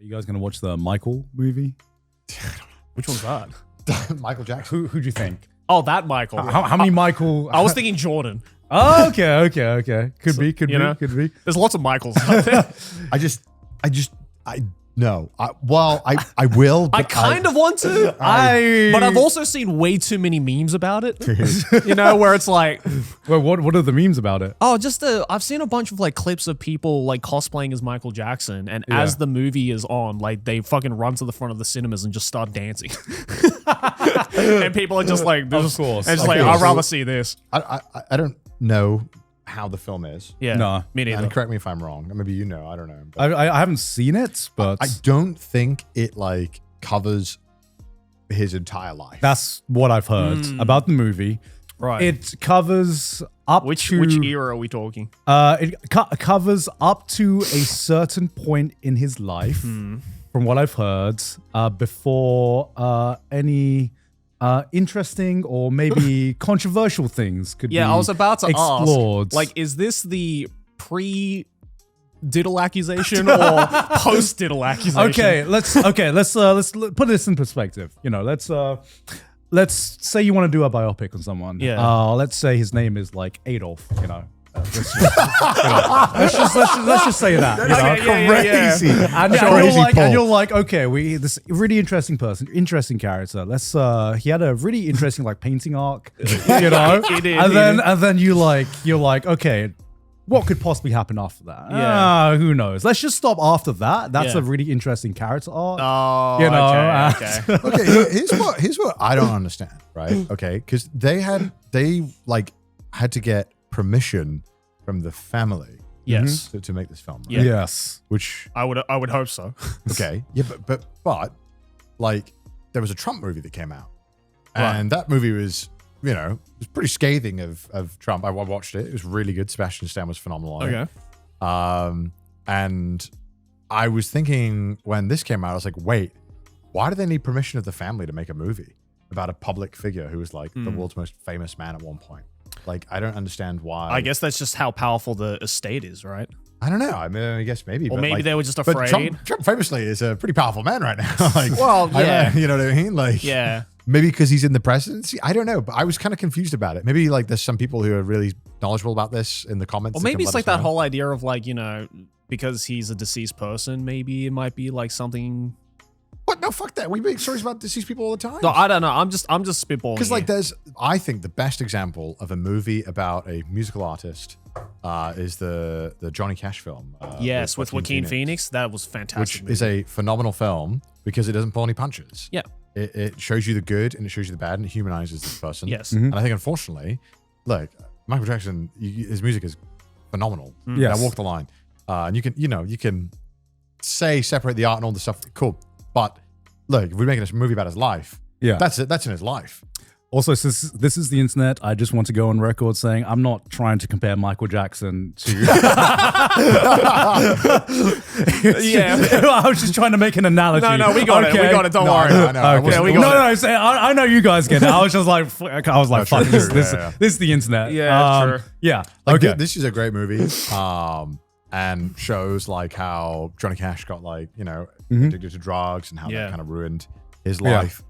you guys gonna watch the Michael movie? Which one's that? Michael Jackson. Who'd you think? Oh, that Michael. How many Michael? I was thinking Jordan. Oh, okay. Could be. There's lots of Michaels out there. No. I will. I But kind of want to. But I've also seen way too many memes about it. Where it's like, Well, what are the memes about it? oh, I've seen a bunch of like clips of people like cosplaying as Michael Jackson, and as the movie is on, like they fucking run to the front of the cinemas and just start dancing. And people are just like, Of course. and just like, Okay, I'd so- rather see this. I don't know how the film is. Yeah, No. me neither. And correct me if I'm wrong. Maybe you know. I don't know. But I haven't seen it, but I don't think it like covers his entire life. that's what I've heard about the movie. Right. It covers up Which to era are we talking? it covers up to a certain point in his life, from what I've heard, before any interesting or maybe controversial things could be Yeah, I was about to explored. ask. Like, is this the pre-diddle accusation or post-diddle accusation? Okay, let's put this in perspective. Let's say you want to do a biopic on someone. Yeah. Let's say his name is like Adolf. Let's just say that. Crazy. And Crazy Paul. you're like, okay, this really interesting person, interesting character. He had a really interesting like painting arc, He did. and then you're like, okay, what could possibly happen after that? Yeah. Who knows? Let's just stop after that. That's Yeah. a really interesting character arc. Oh, Okay. Okay, here's what I don't understand, right? Okay, because they had to get permission from the family Yes. to make this film, right? Yeah. Yes. Which I would hope so. okay, yeah, but like there was a Trump movie that came out, Right. and that movie was was pretty scathing of Trump. I watched it; it was really good. Sebastian Stan was phenomenal. On it. Okay. And I was thinking when this came out, I was like, wait, why do they need permission of the family to make a movie about a public figure who was like the world's most famous man at one point? Like, I don't understand why. I guess that's just how powerful the estate is, right? I don't know. I mean, I guess maybe. Or but maybe like, they were just but afraid. Trump famously is a pretty powerful man right now. Like, Well, yeah. you know what I mean? Like, Yeah. maybe because he's in the presidency. I don't know, but I was kind of confused about it. Maybe like there's some people who are really knowledgeable about this in the comments. Or that can maybe it's let like us that know. whole idea of like, because he's a deceased person, maybe it might be like something. What? No, fuck that. We make stories about deceased people all the time. No, I don't know. I'm just spitballing. Because like here. I think the best example of a movie about a musical artist is the Johnny Cash film. Yes, with Joaquin Phoenix. That was fantastic. which is a phenomenal film because it doesn't pull any punches. Yeah. It shows you the good and it shows you the bad and it humanizes this person. Yes. And I think unfortunately, look, Michael Jackson, his music is phenomenal. Yes. Now walk the line. And you can say separate the art and all the stuff. Cool. But look, if we're making a movie about his life, Yeah. that's it. That's in his life. Also, since this is the internet, I just want to go on record saying I'm not trying to compare Michael Jackson to. I was just trying to make an analogy. No, we got it. We got it. Don't No, worry. I know. I Yeah, wasn't- we got it. I know you guys get it. I was just like, fuck, true, this true. is the internet. Yeah, true. Yeah. Like, Okay. this is a great movie. And shows like how Johnny Cash got like, addicted to drugs and how Yeah. that kind of ruined his Yeah. life,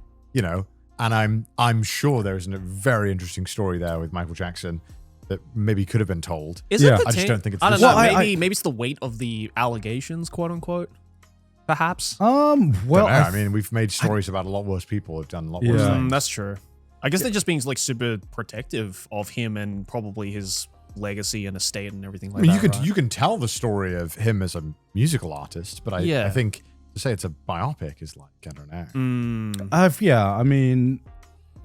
and I'm sure there's a very interesting story there with Michael Jackson that maybe could have been told. Is Yeah. it the I just don't think it's I don't this know. one. Maybe it's the weight of the allegations, quote unquote. Perhaps. Well, Well, I mean, we've made stories about a lot worse people who've done a lot worse Yeah. things. That's true. I guess they're just being like super protective of him and probably his legacy and estate and everything like I mean, that. you can tell the story of him as a musical artist, but Yeah. I think to say it's a biopic is like, I don't know. I mean,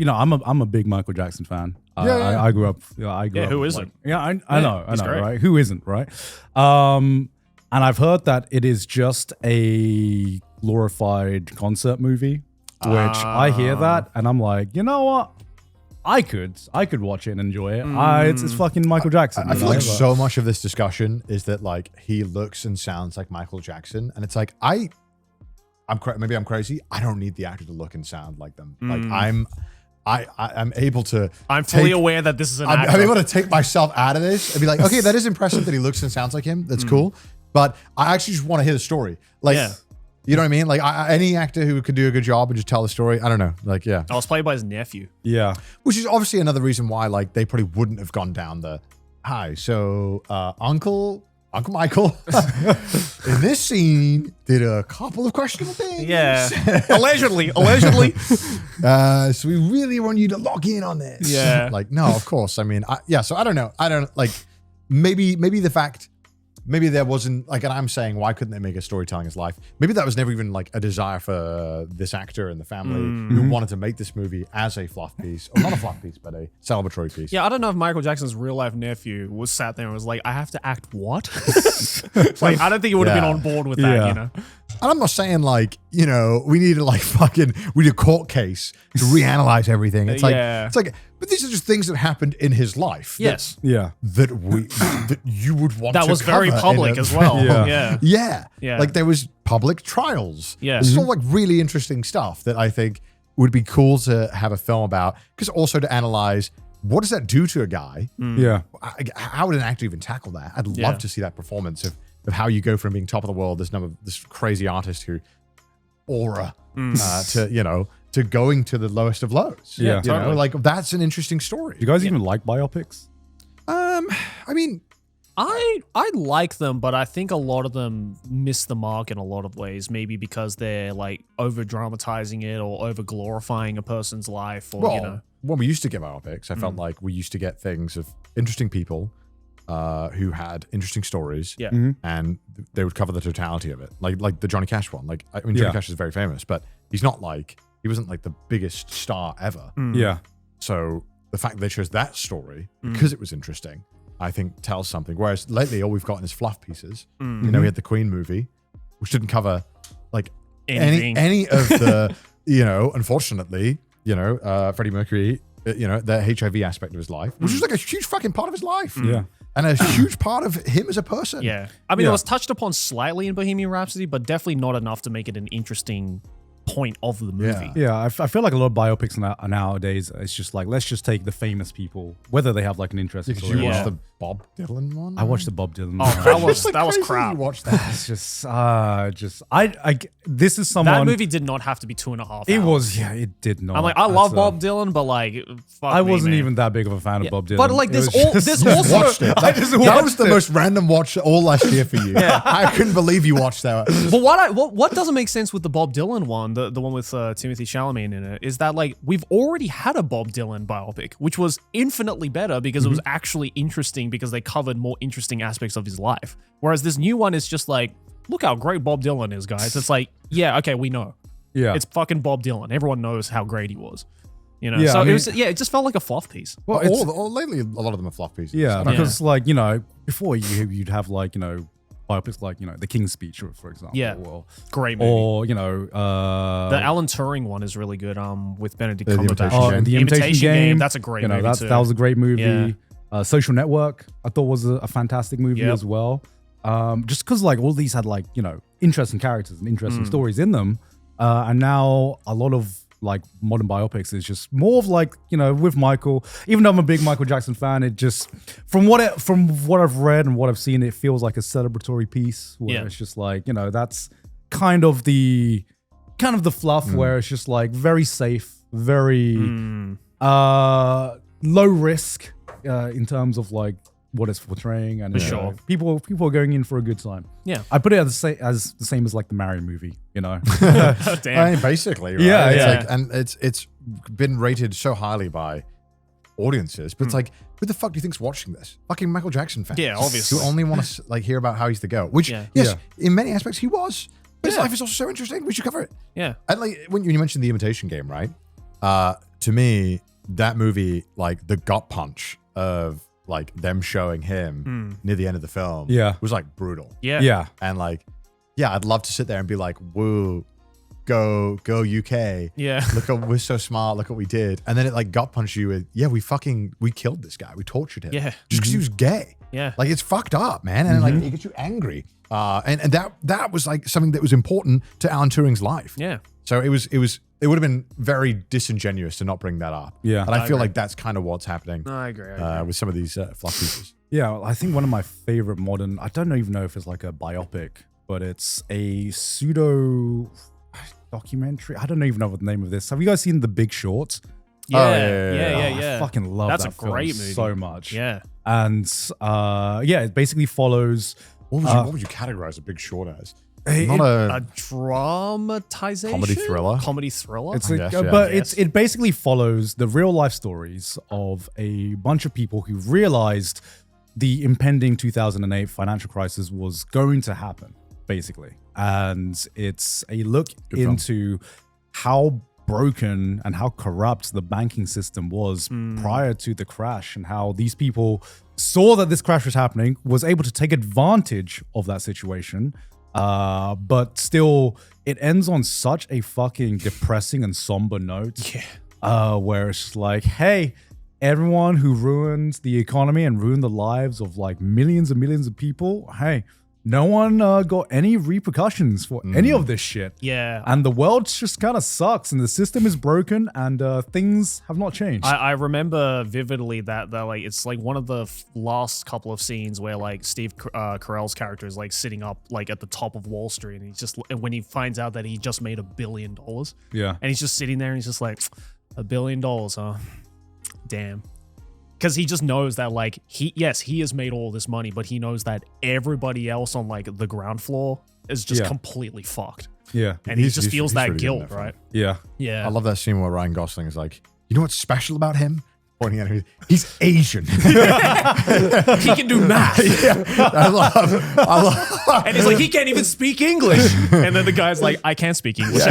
I'm a big Michael Jackson fan. Yeah. I grew up. I grew up who like- isn't? I know, he's great. right? Who isn't, right? And I've heard that it is just a glorified concert movie, which I hear that and I'm like, you know what? I could watch it and enjoy it. It's fucking Michael Jackson. I feel like so much of this discussion is that like he looks and sounds like Michael Jackson, and it's like maybe I'm crazy. I don't need the actor to look and sound like them. Like I'm able to. I'm fully aware that this is an I'm actor. able to take myself out of this and be like, okay, that is impressive that he looks and sounds like him. That's cool, but I actually just want to hear the story. Like, Yeah. You know what I mean? Like any actor who could do a good job and just tell the story. I don't know. Like, yeah. I was played by his nephew. Yeah. Which is obviously another reason why, like, they probably wouldn't have gone down the, hi, so Uncle Michael in this scene did a couple of questionable things. Yeah. Allegedly. So we really want you to lock in on this. Yeah. Like, no, of course. I mean, so I don't know. I don't like, maybe the fact, maybe there wasn't like, and I'm saying, why couldn't they make a story telling his life? Maybe that was never even like a desire for this actor and the family who wanted to make this movie as a fluff piece, or not a fluff piece, but a celebratory piece. Yeah, I don't know if Michael Jackson's real life nephew was sat there and was like, I have to act what? Like, I don't think he would have been on board with that, you know? And I'm not saying like, you know, we need to like we need a court case to reanalyze everything. It's like, but these are just things that happened in his life. Yes. That you would want to That was very cover public as well. Yeah. Yeah. Like there was public trials. Yeah. This is all like really interesting stuff that I think would be cool to have a film about, because also to analyze what does that do to a guy? Yeah. How would an actor even tackle that? I'd love to see that performance of how you go from being top of the world, this crazy artist who aura to, you know, to going to the lowest of lows. Yeah. You know, like that's an interesting story. Do you guys even like biopics? I mean, I like them, but I think a lot of them miss the mark in a lot of ways. Maybe because they're like over dramatizing it or over glorifying a person's life, or you know. When we used to get biopics, I felt like we used to get things of interesting people who had interesting stories, and they would cover the totality of it, like the Johnny Cash one. Like, I mean, Johnny Cash is very famous, but he wasn't like the biggest star ever. Yeah. So the fact that they chose that story because it was interesting, I think tells something. Whereas lately, all we've gotten is fluff pieces. You know, we had the Queen movie, which didn't cover like any of the, you know, unfortunately, you know, Freddie Mercury, you know, the HIV aspect of his life, which was like a huge fucking part of his life. Yeah. And a huge part of him as a person. Yeah. I mean, it was touched upon slightly in Bohemian Rhapsody, but definitely not enough to make it an interesting point of the movie. Yeah, I feel like a lot of biopics nowadays, it's just like, let's just take the famous people, whether they have like an interesting Did story. you watch the Bob Dylan one? I watched the Bob Dylan one. Oh, that was crap. You watched that. It's just, this is someone. That movie did not have to be 2.5 hours. It was, it did not. I'm like, I love Bob Dylan, but like, fuck I wasn't me, even that big of a fan of Bob Dylan. But like, there's also watched it. That was the most random watch all last year for you. I couldn't believe you watched that. But what doesn't make sense with the Bob Dylan one, the one with Timothy Chalamet in it, is that like we've already had a Bob Dylan biopic, which was infinitely better because it was actually interesting because they covered more interesting aspects of his life. Whereas this new one is just like, look how great Bob Dylan is, guys. It's like, yeah, okay, we know. Yeah. It's fucking Bob Dylan. Everyone knows how great he was. You know, Yeah, so I mean, it just felt like a fluff piece. Well, lately, a lot of them are fluff pieces. Yeah, because like, you know, before you'd have like, you know, biopics like, you know, The King's Speech, for example. Yeah. Or, Great movie. Or, you know, the Alan Turing one is really good. With Benedict The Cumberbatch. Imitation Game. The Imitation Game. That's a great you know, movie too. that was a great movie. Yeah. Social Network, I thought was a fantastic movie as well. Just because like all these had like, you know, interesting characters and interesting stories in them. And now a lot of like modern biopics is just more of like, you know, with Michael, even though I'm a big Michael Jackson fan, it just, from what I've read and what I've seen, it feels like a celebratory piece where it's just like, you know, that's kind of the fluff where it's just like very safe, very low risk in terms of like what it's portraying, and sure. people are going in for a good time. Yeah, I put it as the same as like the Marion movie, you know. Damn. I mean, basically, right? Yeah, it's yeah. like, and it's been rated so highly by audiences, but it's like, who the fuck do you think's watching this? Fucking Michael Jackson fans. Yeah, obviously. Who only want to like hear about how he's the GOAT. Which, yes, in many aspects he was. But his life is also so interesting. We should cover it. Yeah. And like when you mentioned the Imitation Game, right? To me, that movie, like the gut punch of like them showing him near the end of the film, was like brutal. Yeah. And like, yeah, I'd love to sit there and be like, woo, go UK. Yeah. Look, we're so smart. Look what we did. And then it like gut punched you with, we killed this guy. We tortured him. Yeah. Just because he was gay. Yeah. Like it's fucked up, man. And like it gets you angry. And that was like something that was important to Alan Turing's life. Yeah. So it would have been very disingenuous to not bring that up. Yeah. And I feel like that's kind of what's happening. No, I agree. With some of these fluff pieces. Yeah, I think one of my favorite modern, I don't even know if it's like a biopic, but it's a pseudo documentary. I don't even know what the name of this. Have you guys seen The Big Short? Yeah. I fucking love That's that a great film movie. so much. Yeah. And it basically follows What would you categorize a Big Short as? it- Not A dramatization? Comedy thriller? Comedy thriller? It's I like, guess, yeah. but Yes. it basically follows the real life stories of a bunch of people who realized the impending 2008 financial crisis was going to happen, basically. And it's a look Good film. into how broken and how corrupt the banking system was prior to the crash, and how these people saw that this crash was happening, was able to take advantage of that situation. But still, it ends on such a fucking depressing and somber note. Where it's just like, hey, everyone who ruined the economy and ruined the lives of like millions and millions of people, hey, no one got any repercussions for any of this shit. Yeah. And the world just kind of sucks, and the system is broken, and things have not changed. I remember vividly that like it's like one of the last couple of scenes where like Steve Carell's character is like sitting up like at the top of Wall Street, and he's just, and when he finds out that he just made $1 billion, yeah. and he's just sitting there and he's just like, $1 billion, huh? Damn. Because he just knows that like he has made all this money, but he knows that everybody else on like the ground floor is just Yeah. completely fucked, Yeah. and he He's- just he's- feels he's that really good in guilt, that right? Yeah. Yeah. I love that scene where Ryan Gosling is like, you know what's special about him? Pointing at him, he's Asian. He can do math. I love. And he's like, he can't even speak English. And then the guy's like, I can't speak English.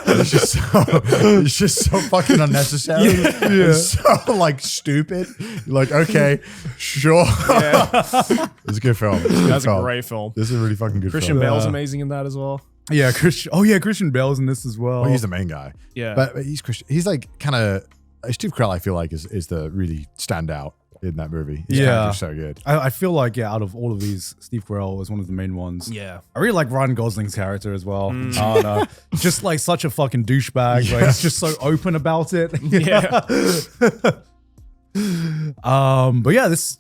It's just so fucking unnecessary. It's so like stupid. You're like, okay, sure. It's a good film. That's a great film. This is a really fucking good Christian film. Bale's amazing in that as well. Yeah. Christian Bale's in this as well. Well, he's the main guy. Yeah. But he's Christian. He's like kind of Steve Carell. I feel like is the really standout in that movie. His Yeah. character's so good. I feel like, out of all of these, Steve Carell was one of the main ones. Yeah. I really like Ryan Gosling's character as well. Oh, no. Just like such a fucking douchebag. Like, he's just so open about it. Yeah. But yeah, this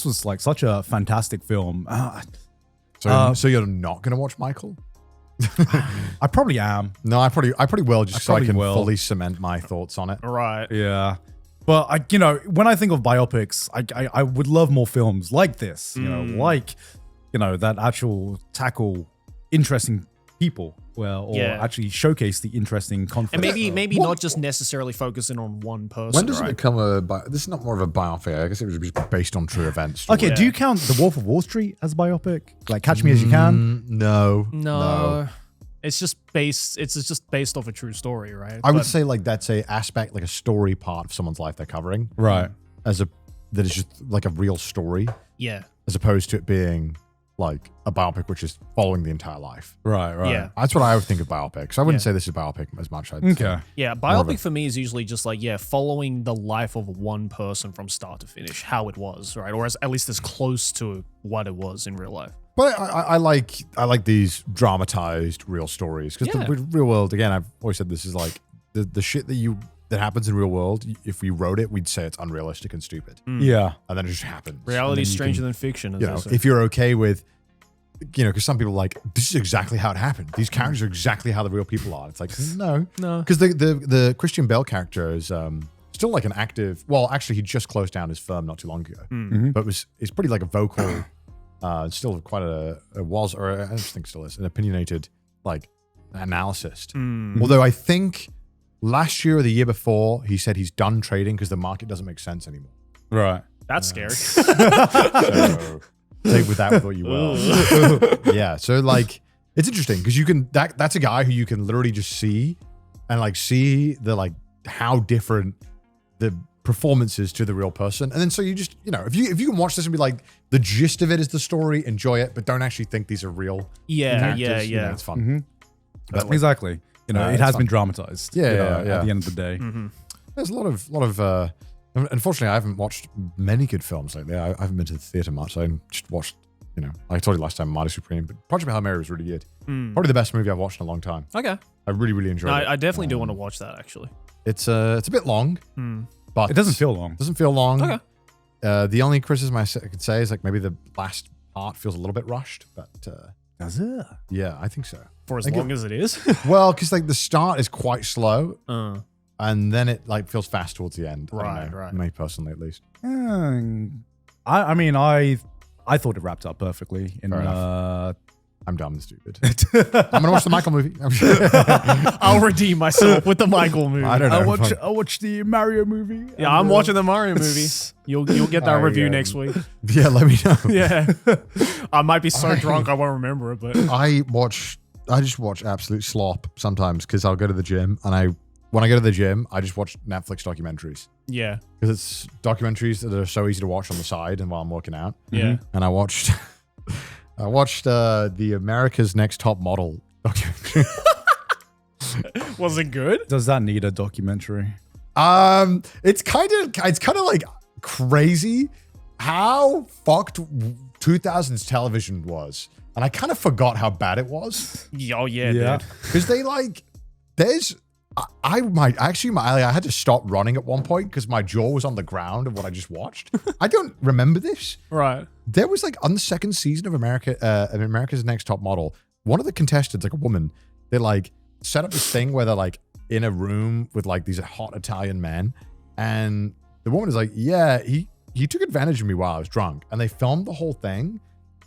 was like such a fantastic film. So you're not gonna watch Michael? I probably am. No, I probably will, just so I probably can will. fully cement my thoughts on it. Right. Yeah. But when I think of biopics, I would love more films like this, that actual tackle interesting people, actually showcase the interesting conflict. And maybe not just necessarily focusing on one person. When does it right? become this is not more of a biopic. I guess it was just based on true events. Okay, do you count The Wolf of Wall Street as a biopic? Like Catch Me As You Can? No. No. It's just based off a true story, right? I would say like that's a aspect, like a story part of someone's life they're covering. Right. That is just like a real story, Yeah. as opposed to it being like a biopic which is following the entire life. Right. Yeah. That's what I would think of biopics. I wouldn't Yeah. say this is a biopic as much. I'd Okay. say. Yeah, More of biopic a- for me is usually just like, following the life of one person from start to finish, how it was, right? Or at least as close to what it was in real life. But I like these dramatized real stories, because Yeah. the real world, again, I've always said this is like the shit that happens in real world. If we wrote it, we'd say it's unrealistic and stupid, Yeah. and then it just happens. Reality is is stranger than fiction, as You they know, say. if you're okay with, because some people are like, this is exactly how it happened. These characters are exactly how the real people are. It's like, no. Because the Christian Bale character is still like an active. Well, actually, he just closed down his firm not too long ago, but it's pretty like a vocal. Still quite I don't think still is an opinionated like analyst. Although I think last year or the year before he said he's done trading because the market doesn't make sense anymore. Right. That's scary. So take with that with what you will. Yeah. So like it's interesting because you can that's a guy who you can literally just see and like see the like how different the performances to the real person, and then so you just if you can watch this and be like, the gist of it is the story, enjoy it, but don't actually think these are real actors, it's fun. But exactly. It it's has fun. been dramatized. Yeah, At yeah. the end of the day. There's a lot of unfortunately I haven't watched many good films lately. I haven't been to the theater much. I just watched I told you last time Mighty Supreme, but Project Hail Mary was really good. Probably the best movie I've watched in a long time. Okay. I really enjoyed No, it. I definitely do want to watch that, actually. It's a bit long, but It doesn't feel long. Doesn't feel long. Okay. The only criticism I could say is like maybe the last part feels a little bit rushed, but Does it? yeah, I think so. For as Like long as it is. Well, because like the start is quite slow, Uh, and then it like feels fast towards the end. I don't Right, know, right. Me personally, at least. I mean, I thought it wrapped up perfectly in Fair I'm dumb and stupid. I'm gonna watch the Michael movie. I'll redeem myself with the Michael movie. I don't know. I watched the Mario movie. Yeah, I'm watching the Mario movie. You'll get that review next week. Yeah, let me know. Yeah. I might be so drunk I won't remember it, but I just watch absolute slop sometimes because I'll go to the gym and when I go to the gym, I just watch Netflix documentaries yeah. because it's documentaries that are so easy to watch on the side and while I'm working out. Yeah. And I watched the America's Next Top Model documentary. Was it good? Does that need a documentary? It's kind of like crazy how fucked 2000s television was. And I kind of forgot how bad it was. Oh yeah, Yeah. dude. Because I had to stop running at one point because my jaw was on the ground of what I just watched. I don't remember this. Right. There was like on the second season of America's Next Top Model, one of the contestants, like a woman, they like set up this thing where they're like in a room with like these hot Italian men, and the woman is like, yeah, he took advantage of me while I was drunk, and they filmed the whole thing,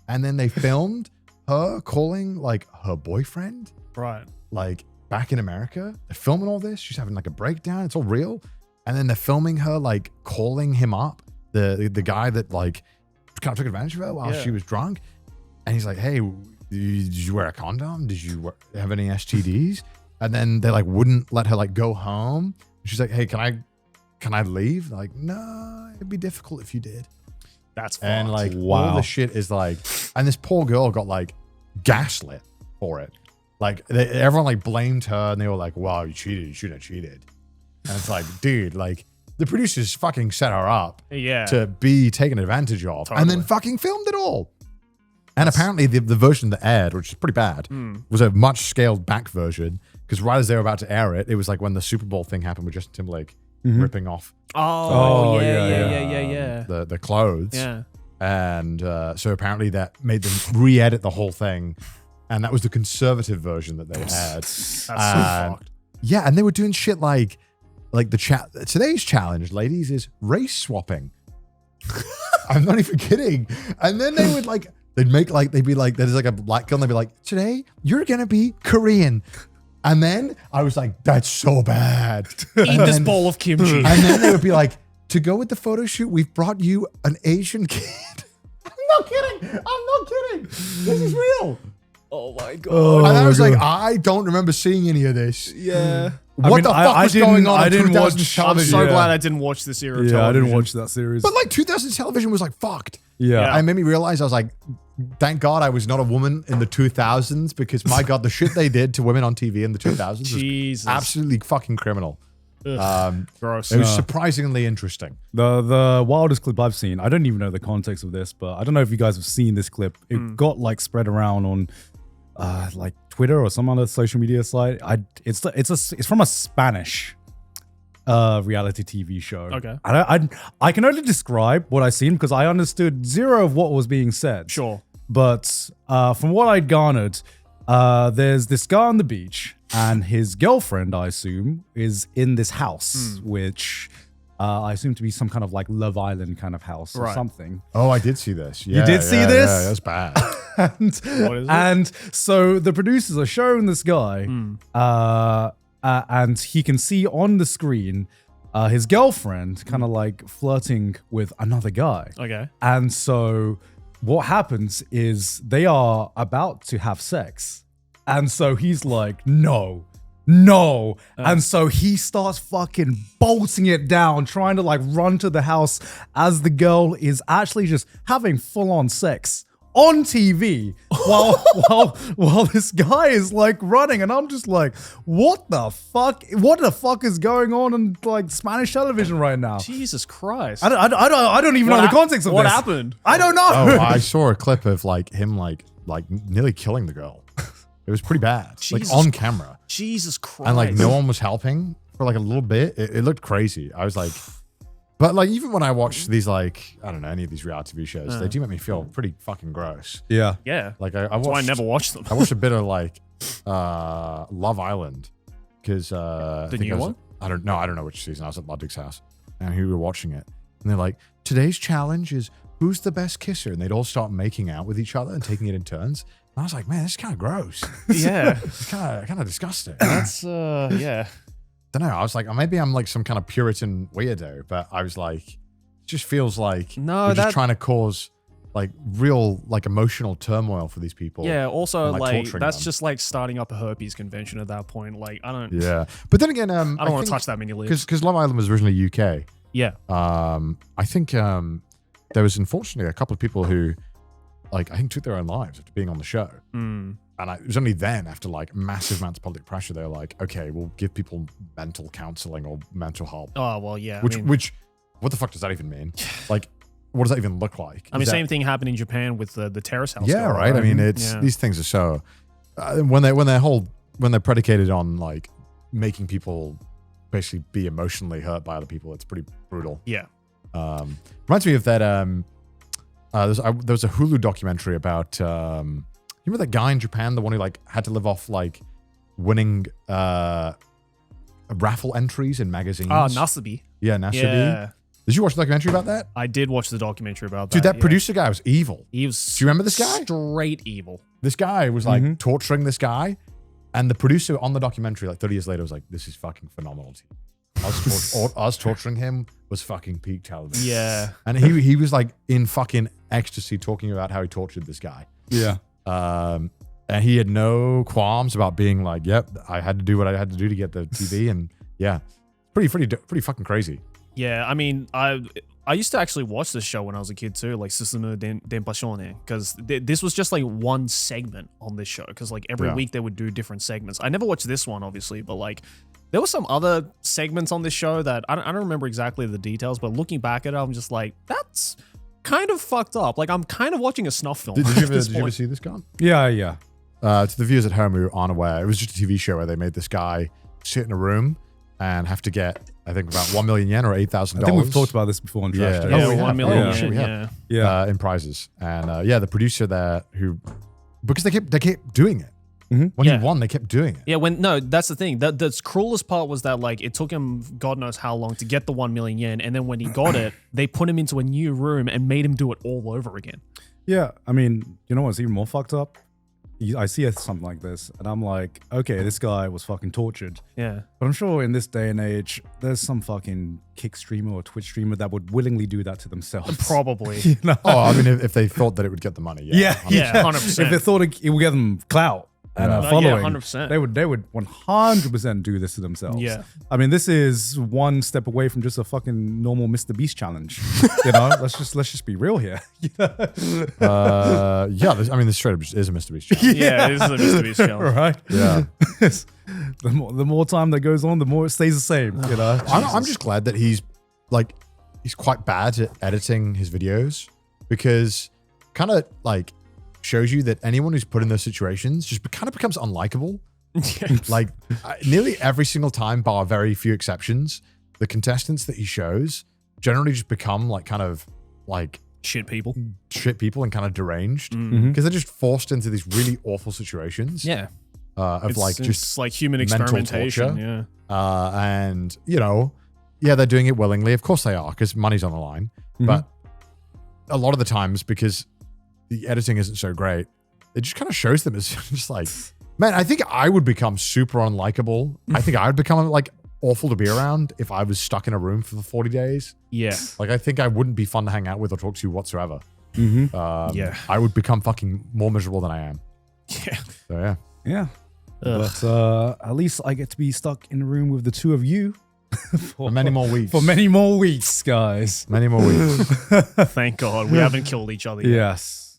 and then they filmed her calling like her boyfriend, Right. like back in America. They're filming all this. She's having like a breakdown. It's all real. And then they're filming her like calling him up, the guy that like kind of took advantage of her while she was drunk. And he's like, hey, did you wear a condom? Did you have any STDs? And then they like wouldn't let her like go home. She's like, hey, can I leave? They're like, no, it'd be difficult if you did. That's fucked. And like all Wow. the shit is like, and this poor girl got like gaslit for it. Like everyone like blamed her and they were like, wow, you cheated. You shouldn't have cheated. And it's like, dude, like the producers fucking set her up yeah. to be taken advantage of and then Totally. fucking filmed it all. And apparently the version that aired, which is pretty bad, was a much scaled back version because right as they were about to air it, it was like when the Super Bowl thing happened with Justin Timberlake ripping off Oh, Oh, yeah. the clothes. Yeah. And so apparently that made them re-edit the whole thing. And that was the conservative version that they had. That's so fucked. Yeah, and they were doing shit like today's challenge, ladies, is race swapping. I'm not even kidding. And then they would they'd be like, there's like a black girl, and they'd be like, today you're gonna be Korean. And then I was like, that's so bad. Eat this bowl of kimchi. And then they would be like, to go with the photo shoot, we've brought you an Asian kid. I'm not kidding. This is real. Oh my god. And I was like, I don't remember seeing any of this. Yeah. What the fuck was going on? I didn't 2000s watch. I'm television? so Yeah. glad I didn't watch this era of Yeah, I television. didn't watch that series. But like 2000s television was like fucked. yeah. It made me realize I was like, thank God I was not a woman in the 2000s because my God, the shit they did to women on TV in the 2000s was Jesus. absolutely fucking criminal. Gross. It was surprisingly interesting. The wildest clip I've seen. I don't even know the context of this, but I don't know if you guys have seen this clip. It got like spread around on like Twitter or some other social media site. It's from a Spanish reality TV show. Okay. I can only describe what I seen because I understood zero of what was being said. Sure. But from what I'd garnered, there's this guy on the beach and his girlfriend, I assume, is in this house, which I assume to be some kind of like Love Island kind of house or Right. something. Oh, I did see this. Yeah, did see this? Yeah, that's bad. And, What is it? and so the producers are showing this guy, and he can see on the screen his girlfriend kind of like flirting with another guy. Okay. And so what happens is they are about to have sex. And so he's like, no. And so he starts fucking bolting it down, trying to like run to the house as the girl is actually just having full on sex on TV while this guy is like running. And I'm just like, what the fuck is going on in like Spanish television right now? Jesus Christ. I don't even know the context of what this. happened? I don't know. Oh, I saw a clip of like him like nearly killing the girl. It was pretty bad. Jesus like on camera. Jesus Christ. And like no one was helping for like a little bit. It looked crazy. I was like, But like, even when I watch these, like, I don't know, any of these reality TV shows, they do make me feel pretty fucking gross. Yeah. Yeah. Like That's why I never watched them. I watched a bit of like Love Island because The new one? I don't know which season. I was at Ludwig's house and we were watching it, and they're like, today's challenge is who's the best kisser, and they'd all start making out with each other and taking it in turns. And I was like, man, this is kind of gross. Yeah. It's kind of disgusting. That's yeah. Don't know. I was like, maybe I'm like some kind of Puritan weirdo, but I was like, it just feels like No, we're just that- trying to cause like real like emotional turmoil for these people. Yeah, also and, like torturing that's them. just like starting up a herpes convention at that point. Like I don't Yeah. But then again, I don't want to touch that many lips. because Love Island was originally UK. Yeah. I think there was unfortunately a couple of people who like I think took their own lives after being on the show. And it was only then, after like massive amounts of public pressure, they were like, okay, we'll give people mental counseling or mental help. Oh well, yeah. Which, what the fuck does that even mean? Like, what does that even look like? I mean, same thing happened in Japan with the terrace house. Yeah, girl, right. I mean, it's these things are so when they're predicated on like making people basically be emotionally hurt by other people, it's pretty brutal. Yeah. Reminds me of that. There was a Hulu documentary about. You remember that guy in Japan, the one who like had to live off like winning raffle entries in magazines? Oh, Nasabi. Yeah, Nasabi. Yeah. Did you watch the documentary about that? I did watch the documentary about that. Dude, that yeah. producer guy was evil. He was. Do you remember this guy? Straight evil. This guy was like torturing this guy, and the producer on the documentary, like 30 years later, was like, "This is fucking phenomenal." Us torturing him was fucking peak television. Yeah. And he was like in fucking ecstasy talking about how he tortured this guy. Yeah. And he had no qualms about being like, "Yep, I had to do what I had to do to get the TV," and yeah, pretty fucking crazy. Yeah, I mean, I used to actually watch this show when I was a kid too, like Susumu Denpashone, because this was just like one segment on this show. Because like every week they would do different segments. I never watched this one, obviously, but like there were some other segments on this show that I don't remember exactly the details. But looking back at it, I'm just like, that's kind of fucked up. Like I'm kind of watching a snuff film. Did you at this ever point. see this, Gon? Yeah. To the viewers at home who aren't aware, it was just a TV show where they made this guy sit in a room and have to get, I think, about 1 million yen or $8,000. I think we've talked about this before on Trash Day. Yeah, we 1 have. million. Oh, shit, we have. Yeah. In prizes. And the producer there because they kept doing it. When he won, they kept doing it. Yeah, that's the thing. The cruelest part was that like it took him God knows how long to get the 1 million yen, and then when he got it, they put him into a new room and made him do it all over again. Yeah, I mean, you know what's even more fucked up? I see something like this, and I'm like, okay, this guy was fucking tortured. Yeah. But I'm sure in this day and age, there's some fucking Kick streamer or Twitch streamer that would willingly do that to themselves. Probably. You know? Oh, I mean, if they thought that it would get the money, yeah. Yeah, 100%. If they thought it would get them clout and Yeah. following, 100%. they would 100% do this to themselves. Yeah. I mean, this is one step away from just a fucking normal Mr. Beast challenge. You know, let's just be real here. You know? This straight up is a Mr. Beast challenge. Yeah, this is a Mr. Beast challenge. Right? Yeah. the more time that goes on, the more it stays the same. You know, I'm just glad that he's quite bad at editing his videos, because kind of like shows you that anyone who's put in those situations just kind of becomes unlikable. Like nearly every single time, bar very few exceptions, the contestants that he shows generally just become like kind of like shit people and kind of deranged Mm-hmm. because they're just forced into these really awful situations. Yeah. Just like human mental experimentation. torture. Yeah. And they're doing it willingly. Of course they are, because money's on the line. Mm-hmm. But a lot of the times, because the editing isn't so great, it just kind of shows them as just like, man, I think I would become super unlikable. I think I would become like awful to be around if I was stuck in a room for 40 days. Yeah. Like, I think I wouldn't be fun to hang out with or talk to whatsoever. Mm-hmm. I would become fucking more miserable than I am. Yeah. So yeah. Yeah. Ugh. But at least I get to be stuck in a room with the two of you For many more weeks. For many more weeks, guys. Many more weeks. Thank God we haven't killed each other yet. Yes.